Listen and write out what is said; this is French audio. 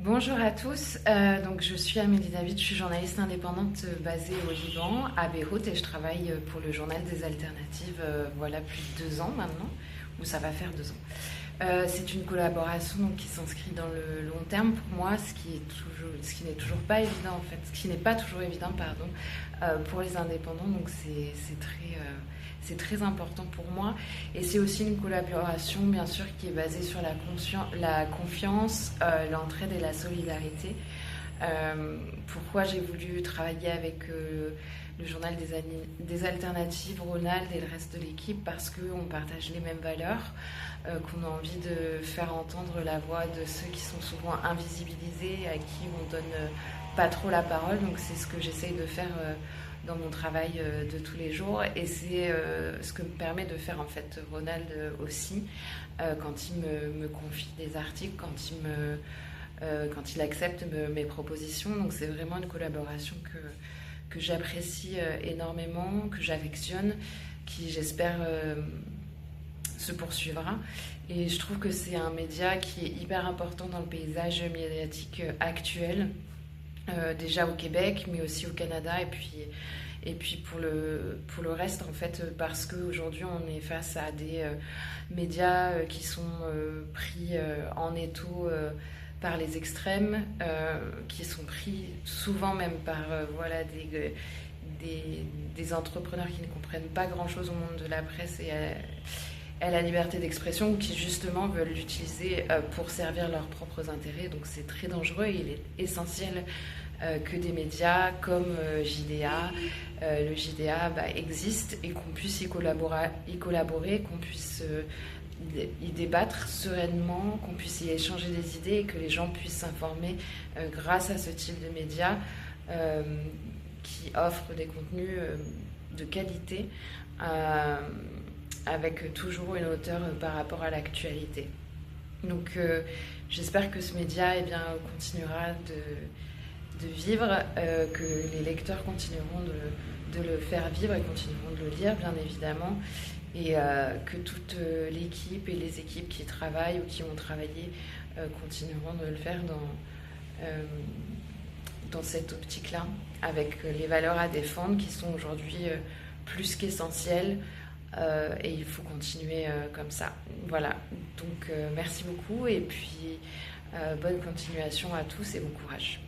Bonjour à tous, donc je suis Amélie David, je suis journaliste indépendante basée au Liban, à Beyrouth, et je travaille pour le journal des alternatives, voilà, plus de 2 ans maintenant, ou ça va faire 2 ans. C'est une collaboration donc, qui s'inscrit dans le long terme pour moi, ce qui n'est toujours pas évident en fait, ce qui n'est pas toujours évident, pardon, pour les indépendants, donc c'est très important pour moi. Et c'est aussi une collaboration, bien sûr, qui est basée sur la confiance, l'entraide et la solidarité. Pourquoi j'ai voulu travailler avec le journal des alternatives, Ronald et le reste de l'équipe? Parce qu'on partage les mêmes valeurs, qu'on a envie de faire entendre la voix de ceux qui sont souvent invisibilisés, à qui on donne pas trop la parole. Donc c'est ce que j'essaye de faire dans mon travail de tous les jours, et c'est ce que me permet de faire en fait Ronald aussi, quand il me confie des articles, quand il accepte mes propositions. Donc c'est vraiment une collaboration que j'apprécie énormément, que j'affectionne, qui j'espère se poursuivra. Et je trouve que c'est un média qui est hyper important dans le paysage médiatique actuel, déjà au Québec, mais aussi au Canada, et puis pour le reste, en fait, parce qu'aujourd'hui, on est face à des médias qui sont pris en étau par les extrêmes, qui sont pris souvent même par voilà, des entrepreneurs qui ne comprennent pas grand-chose au monde de la presse et à la liberté d'expression, ou qui justement veulent l'utiliser pour servir leurs propres intérêts. Donc c'est très dangereux, et il est essentiel que des médias comme JDA, le JDA existe, et qu'on puisse y collaborer, qu'on puisse y débattre sereinement, qu'on puisse y échanger des idées, et que les gens puissent s'informer grâce à ce type de médias qui offrent des contenus de qualité, avec toujours une hauteur par rapport à l'actualité. Donc j'espère que ce média continuera de vivre, que les lecteurs continueront de le faire vivre et continueront de le lire, bien évidemment, et que toute l'équipe et les équipes qui travaillent ou qui ont travaillé continueront de le faire dans cette optique-là, avec les valeurs à défendre qui sont aujourd'hui plus qu'essentielles, et il faut continuer comme ça. Voilà, donc merci beaucoup, et puis bonne continuation à tous et bon courage.